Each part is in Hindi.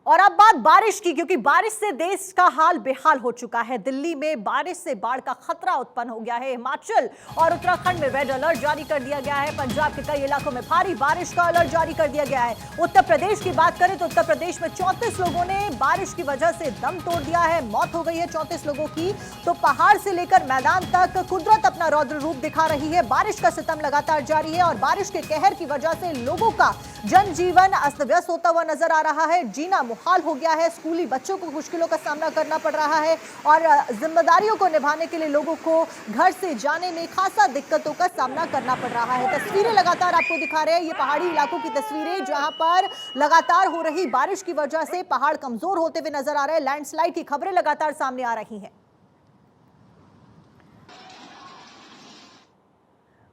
और अब बात बारिश की, क्योंकि बारिश से देश का हाल बेहाल हो चुका है। दिल्ली में बारिश से बाढ़ का खतरा उत्पन्न हो गया है। हिमाचल और उत्तराखंड में रेड अलर्ट जारी कर दिया गया है। पंजाब के कई इलाकों में भारी बारिश का अलर्ट जारी कर दिया गया है। उत्तर प्रदेश की बात करें तो उत्तर प्रदेश में 34 लोगों ने बारिश की वजह से दम तोड़ दिया है। मौत हो गई है 34 लोगों की। तो पहाड़ से लेकर मैदान तक कुदरत अपना रौद्र रूप दिखा रही है। बारिश का सितम लगातार जारी है और बारिश के कहर की वजह से लोगों का जनजीवन अस्त व्यस्त होता हुआ नजर आ रहा है। जीना मुहाल हो गया है। स्कूली बच्चों को मुश्किलों का सामना करना पड़ रहा है और जिम्मेदारियों को निभाने के लिए लोगों को घर से जाने में खासा दिक्कतों का सामना करना पड़ रहा है। तस्वीरें लगातार आपको दिखा रहे हैं, ये पहाड़ी इलाकों की तस्वीरें जहां पर लगातार हो रही बारिश की वजह से पहाड़ कमजोर होते हुए नजर आ रहे हैं। लैंडस्लाइड की खबरें लगातार सामने आ रही हैं।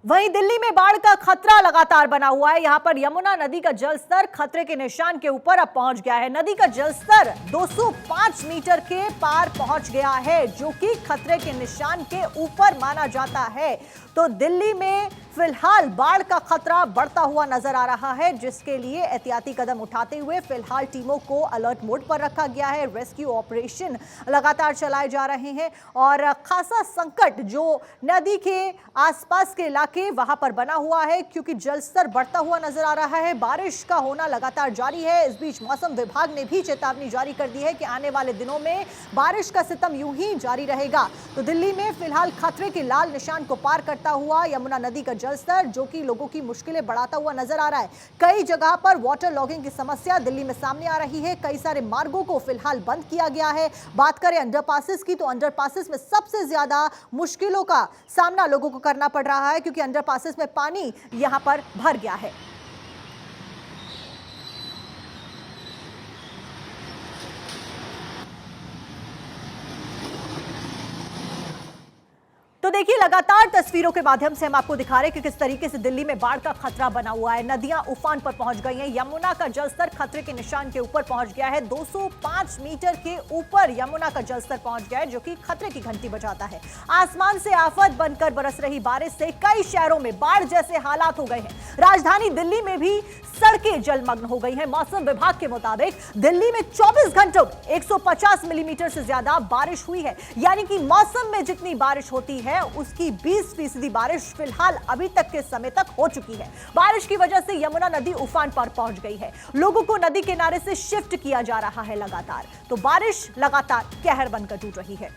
वहीं दिल्ली में बाढ़ का खतरा लगातार बना हुआ है। यहां पर यमुना नदी का जलस्तर खतरे के निशान के ऊपर अब पहुंच गया है। नदी का जलस्तर 205 मीटर के पार पहुंच गया है, जो कि खतरे के निशान के ऊपर माना जाता है। तो दिल्ली में फिलहाल बाढ़ का खतरा बढ़ता हुआ नजर आ रहा है, जिसके लिए एहतियाती कदम उठाते हुए फिलहाल टीमों को अलर्ट मोड पर रखा गया है। रेस्क्यू ऑपरेशन लगातार चलाए जा रहे हैं और खासा संकट जो नदी के आसपास के इलाके वहां पर बना हुआ है, क्योंकि जलस्तर बढ़ता हुआ नजर आ रहा है। बारिश का होना लगातार जारी है। इस बीच मौसम विभाग ने भी चेतावनी जारी कर दी है कि आने वाले दिनों में बारिश का सितम यूं ही जारी रहेगा। तो दिल्ली में फिलहाल खतरे के लाल निशान को पार करता हुआ यमुना नदी का जलस्तर, जो कि लोगों की मुश्किलें बढ़ाता हुआ नजर आ रहा है। कई जगह पर वाटर लॉगिंग की समस्या दिल्ली में सामने आ रही है। कई सारे मार्गों को फिलहाल बंद किया गया है। बात करें अंडरपासेस की, तो अंडरपासेस में सबसे ज्यादा मुश्किलों का सामना लोगों को करना पड़ रहा है, क्योंकि अंडरपासेस में पानी यहां पर भर गया है। तो देखिए, लगातार तस्वीरों के माध्यम से हम आपको दिखा रहे हैं कि किस तरीके से दिल्ली में बाढ़ का खतरा बना हुआ है। नदियां उफान पर पहुंच गई हैं। यमुना का जलस्तर खतरे के निशान के ऊपर पहुंच गया है। 205 मीटर के ऊपर यमुना का जलस्तर पहुंच गया है, जो कि खतरे की घंटी बजाता है। आसमान से आफत बनकर बरस रही बारिश से कई शहरों में बाढ़ जैसे हालात हो गए हैं। राजधानी दिल्ली में भी सड़कें जलमग्न हो गई हैं। मौसम विभाग के मुताबिक दिल्ली में 24 घंटों 150 मिलीमीटर से ज्यादा बारिश हुई है, यानी कि मौसम में जितनी बारिश होती है उसकी 20% बारिश फिलहाल अभी तक के समय तक हो चुकी है। बारिश की वजह से यमुना नदी उफान पर पहुंच गई है। लोगों को नदी किनारे से शिफ्ट किया जा रहा है लगातार। तो बारिश लगातार कहर बनकर टूट रही है।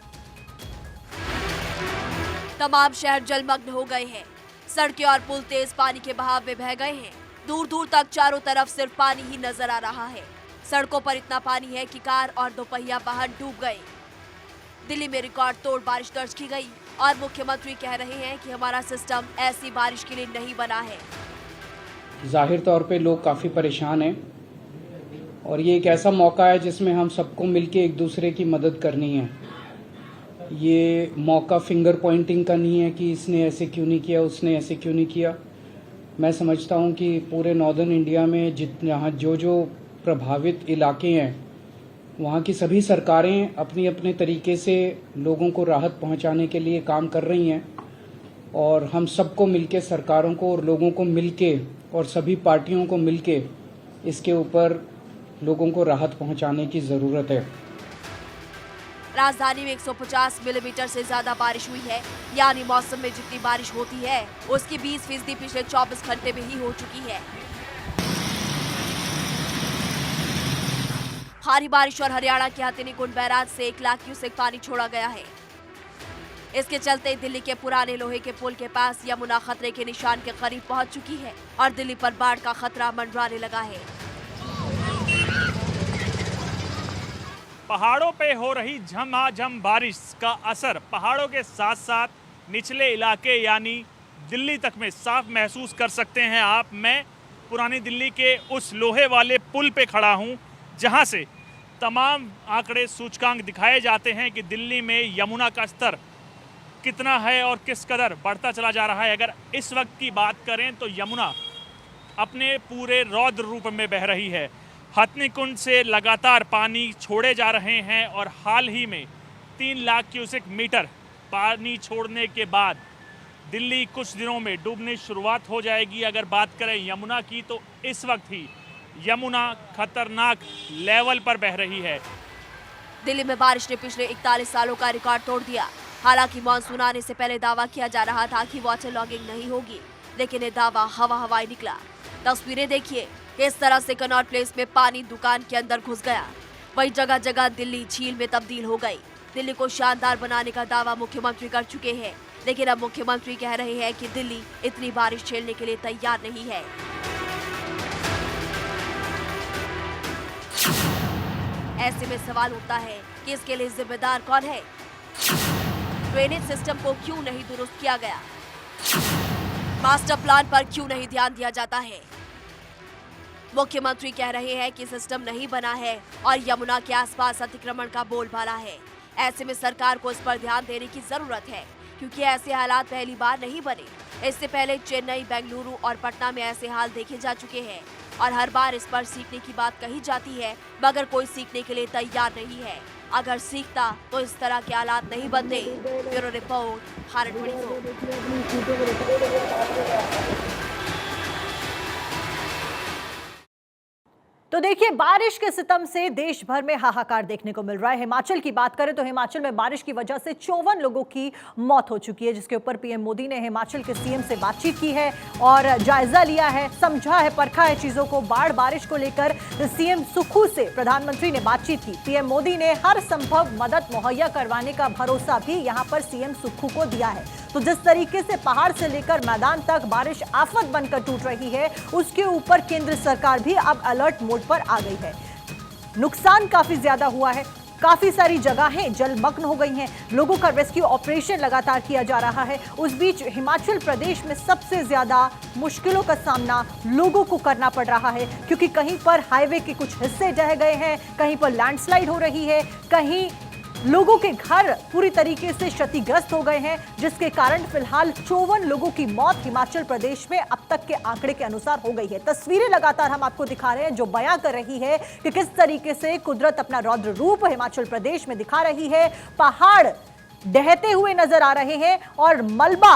तमाम शहर जलमग्न हो गए हैं। सड़कें और पुल तेज पानी के बहाव में बह गए हैं। दूर दूर तक चारों तरफ सिर्फ पानी ही नजर आ रहा है। सड़कों पर इतना पानी है कि कार और दोपहिया वाहन डूब गए। दिल्ली में रिकॉर्ड तोड़ बारिश दर्ज की गई और मुख्यमंत्री कह रहे हैं कि हमारा सिस्टम ऐसी बारिश के लिए नहीं बना है। जाहिर तौर पे लोग काफ़ी परेशान हैं और ये एक ऐसा मौका है जिसमें हम सबको मिलके एक दूसरे की मदद करनी है। ये मौका फिंगर पॉइंटिंग का नहीं है कि इसने ऐसे क्यों नहीं किया, उसने ऐसे क्यों नहीं किया। मैं समझता हूँ कि पूरे नॉर्दर्न इंडिया में जहाँ जो प्रभावित इलाके हैं वहाँ की सभी सरकारें अपनी अपने तरीके से लोगों को राहत पहुँचाने के लिए काम कर रही हैं और हम सबको मिलके, सरकारों को और लोगों को मिलके और सभी पार्टियों को मिलके इसके ऊपर लोगों को राहत पहुँचाने की ज़रूरत है। राजधानी में 150 मिलीमीटर से ज्यादा बारिश हुई है, यानी मौसम में जितनी बारिश होती है उसकी 20% पिछले 24 घंटे में ही हो चुकी है। भारी बारिश और हरियाणा के हथिनीकुंड बैराज से 1 लाख क्यूसेक पानी छोड़ा गया है। इसके चलते दिल्ली के पुराने लोहे के पुल के पास यमुना खतरे के निशान के करीब पहुंच चुकी है और दिल्ली पर बाढ़ का खतरा मंडराने लगा है। पहाड़ों पे हो रही झमाझम बारिश का असर पहाड़ों के साथ साथ निचले इलाके यानी दिल्ली तक में साफ महसूस कर सकते हैं आप। मैं पुरानी दिल्ली के उस लोहे वाले पुल पे खड़ा हूं, जहां से तमाम आंकड़े सूचकांक दिखाए जाते हैं कि दिल्ली में यमुना का स्तर कितना है और किस कदर बढ़ता चला जा रहा है। अगर इस वक्त की बात करें तो यमुना अपने पूरे रौद्र रूप में बह रही है। हथनीकुंड से लगातार पानी छोड़े जा रहे हैं और हाल ही में 3 लाख क्यूसेक मीटर पानी छोड़ने के बाद दिल्ली कुछ दिनों में डूबने शुरुआत हो जाएगी। अगर बात करें यमुना की तो इस वक्त ही यमुना खतरनाक लेवल पर बह रही है। दिल्ली में बारिश ने पिछले 41 सालों का रिकॉर्ड तोड़ दिया। हालांकि मानसून आने से पहले दावा किया जा रहा था कि वाटर लॉगिंग नहीं होगी, लेकिन ये दावा हवाई निकला। तस्वीरें देखिए, किस तरह से कनॉट प्लेस में पानी दुकान के अंदर घुस गया। वही जगह जगह दिल्ली झील में तब्दील हो गई। दिल्ली को शानदार बनाने का दावा मुख्यमंत्री कर चुके हैं, लेकिन अब मुख्यमंत्री कह रहे हैं कि दिल्ली इतनी बारिश झेलने के लिए तैयार नहीं है। ऐसे में सवाल उठता है कि इसके लिए जिम्मेदार कौन है? ड्रेनेज सिस्टम को क्यों नहीं दुरुस्त किया गया? मास्टर प्लान पर क्यों नहीं ध्यान दिया जाता है? मुख्यमंत्री कह रहे हैं कि सिस्टम नहीं बना है और यमुना के आसपास अतिक्रमण का बोलबाला है। ऐसे में सरकार को इस पर ध्यान देने की जरूरत है, क्योंकि ऐसे हालात पहली बार नहीं बने। इससे पहले चेन्नई, बेंगलुरु और पटना में ऐसे हाल देखे जा चुके हैं और हर बार इस पर सीखने की बात कही जाती है, मगर कोई सीखने के लिए तैयार नहीं है। अगर सीखता तो इस तरह के हालात नहीं बनते। Bureau report, Bharat 24। तो देखिए, बारिश के सितम से देश भर में हाहाकार देखने को मिल रहा है। हिमाचल की बात करें तो हिमाचल में बारिश की वजह से 54 लोगों की मौत हो चुकी है, जिसके ऊपर पीएम मोदी ने हिमाचल के सीएम से बातचीत की है और जायजा लिया है, समझा है, परखा है चीजों को। बाढ़ बारिश को लेकर सीएम सुक्खू से प्रधानमंत्री ने बातचीत की। पीएम मोदी ने हर संभव मदद मुहैया करवाने का भरोसा भी यहां पर सीएम सुक्खू को दिया है। तो जिस तरीके से पहाड़ से लेकर मैदान तक बारिश आफत बनकर टूट रही है, उसके ऊपर केंद्र सरकार भी अब अलर्ट मोड पर आ गई है। नुकसान काफी ज्यादा हुआ है, काफी सारी जगहें जलमग्न हो गई हैं, लोगों का रेस्क्यू ऑपरेशन लगातार किया जा रहा है। उस बीच हिमाचल प्रदेश में सबसे ज्यादा मुश्किलों का सामना लोगों को करना पड़ रहा है, क्योंकि कहीं पर हाईवे के कुछ हिस्से ढह गए हैं, कहीं पर लैंडस्लाइड हो रही है, कहीं लोगों के घर पूरी तरीके से क्षतिग्रस्त हो गए हैं, जिसके कारण फिलहाल 54 लोगों की मौत हिमाचल प्रदेश में अब तक के आंकड़े के अनुसार हो गई है। तस्वीरें लगातार हम आपको दिखा रहे हैं, जो बयां कर रही है कि किस तरीके से कुदरत अपना रौद्र रूप हिमाचल प्रदेश में दिखा रही है। पहाड़ ढहते हुए नजर आ रहे हैं और मलबा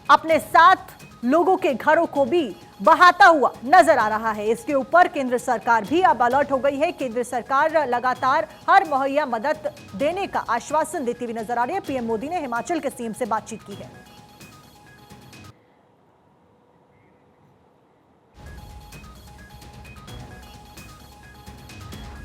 अपने साथ लोगों के घरों को भी बहाता हुआ नजर आ रहा है। इसके ऊपर केंद्र सरकार भी अब अलर्ट हो गई है। केंद्र सरकार लगातार हर मुहैया मदद देने का आश्वासन देती हुई नजर आ रही है। पीएम मोदी ने हिमाचल के सीएम से बातचीत की है।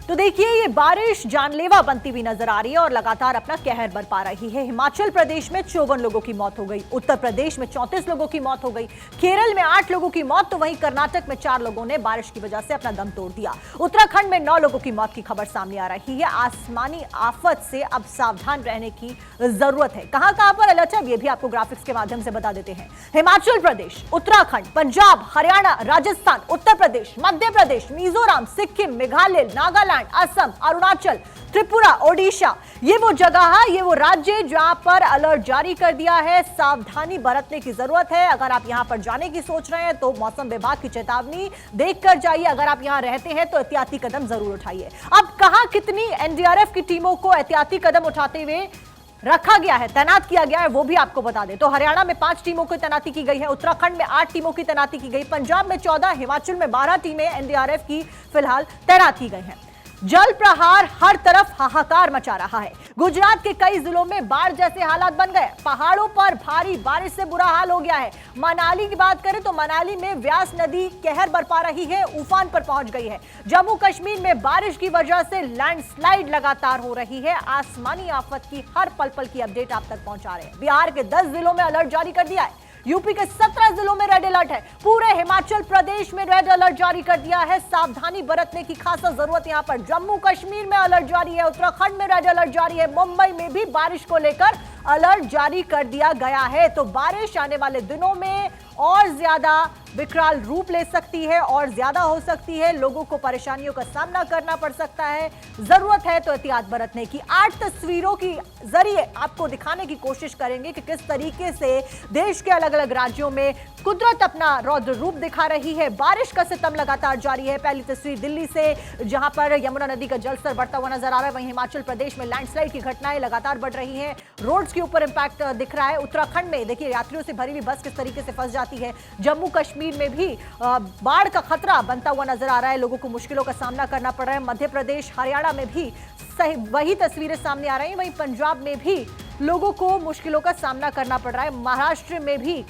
तो देखिए, ये बारिश जानलेवा बनती हुई नजर आ रही है और लगातार अपना कहर बरपा रही है। हिमाचल प्रदेश में 54 लोगों की मौत हो गई, उत्तर प्रदेश में 34 लोगों की मौत हो गई, केरल में 8 लोगों की मौत, तो वहीं कर्नाटक में 4 लोगों ने बारिश की वजह से अपना दम तोड़ दिया। उत्तराखंड में 9 लोगों की मौत की खबर सामने आ रही है। आसमानी आफत से अब सावधान रहने की जरूरत है। कहां कहां पर अलर्ट है, ये भी आपको ग्राफिक्स के माध्यम से बता देते हैं। हिमाचल प्रदेश, उत्तराखंड, पंजाब, हरियाणा, राजस्थान, उत्तर प्रदेश, मध्य प्रदेश, मिजोरम, सिक्किम, मेघालय, नागालैंड, असम, अरुणाचल, त्रिपुरा, ओडिशा, ये वो जगह है, ये वो राज्य जहां पर अलर्ट जारी कर दिया है। सावधानी बरतने की जरूरत है। अगर आप यहां पर जाने की सोच रहे हैं तो मौसम विभाग की चेतावनी देखकर जाइए। अगर आप यहां रहते हैं तो एहतियाती कदम जरूर उठाइए। अब कहां कितनी एनडीआरएफ की टीमों को एहतियाती कदम उठाते हुए रखा गया है, तैनात किया गया है, वो भी आपको बता दें। तो हरियाणा में 5 टीमों की तैनाती की गई है, उत्तराखंड में 8 टीमों की तैनाती की गई, पंजाब में 14, हिमाचल में 12 टीमें एनडीआरएफ की फिलहाल तैनात की गई हैं। जल प्रहार हर तरफ हाहाकार मचा रहा है। गुजरात के कई जिलों में बाढ़ जैसे हालात बन गए। पहाड़ों पर भारी बारिश से बुरा हाल हो गया है। मनाली की बात करें तो मनाली में व्यास नदी कहर बरपा रही है, उफान पर पहुंच गई है। जम्मू कश्मीर में बारिश की वजह से लैंडस्लाइड लगातार हो रही है। आसमानी आफत की हर पल पल की अपडेट आप तक पहुंचा रहे हैं। बिहार के 10 जिलों में अलर्ट जारी कर दिया है। यूपी के 17 जिलों में रेड अलर्ट है। पूरे हिमाचल प्रदेश में रेड अलर्ट जारी कर दिया है। सावधानी बरतने की खासा जरूरत यहां पर। जम्मू कश्मीर में अलर्ट जारी है, उत्तराखंड में रेड अलर्ट जारी है, मुंबई में भी बारिश को लेकर अलर्ट जारी कर दिया गया है। तो बारिश आने वाले दिनों में और ज्यादा विकराल रूप ले सकती है और ज्यादा हो सकती है। लोगों को परेशानियों का सामना करना पड़ सकता है। जरूरत है तो एहतियात बरतने की। 8 तस्वीरों की जरिए आपको दिखाने की कोशिश करेंगे कि किस तरीके से देश के अलग अलग राज्यों में कुदरत अपना रौद्र रूप दिखा रही है। बारिश का सितम लगातार जारी है। पहली तस्वीर दिल्ली से, जहां पर यमुना नदी का जलस्तर बढ़ता हुआ नजर आ रहा है। वहीं हिमाचल प्रदेश में लैंडस्लाइड की घटनाएं लगातार बढ़ रही हैं। रोड्स के ऊपर इंपैक्ट दिख रहा है। उत्तराखंड में देखिए, यात्रियों से भरी हुई बस किस तरीके से फंस जाती है। जम्मू कश्मीर में भी बाढ़ का खतरा बनता हुआ नजर आ रहा है, लोगों को मुश्किलों का सामना करना पड़ रहा है। मध्य प्रदेश, हरियाणा में भी वही तस्वीरें सामने आ रही हैं। वहीं पंजाब में भी लोगों को मुश्किलों का सामना करना पड़ रहा है। महाराष्ट्र में भी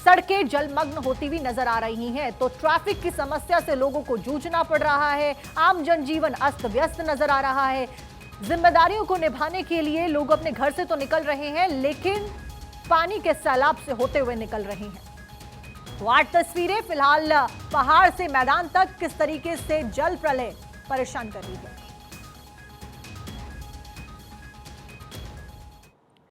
सड़कें जलमग्न होती हुई नजर आ रही हैं। तो ट्रैफिक की समस्या से लोगों को जूझना पड़ रहा है। आम जनजीवन अस्त व्यस्त नजर आ रहा है। जिम्मेदारियों को निभाने के लिए लोग अपने घर से तो निकल रहे हैं, लेकिन पानी के सैलाब से होते हुए निकल रहे हैं। तो 8 तस्वीरें फिलहाल पहाड़ से मैदान तक किस तरीके से जल प्रलय परेशान कर रही है।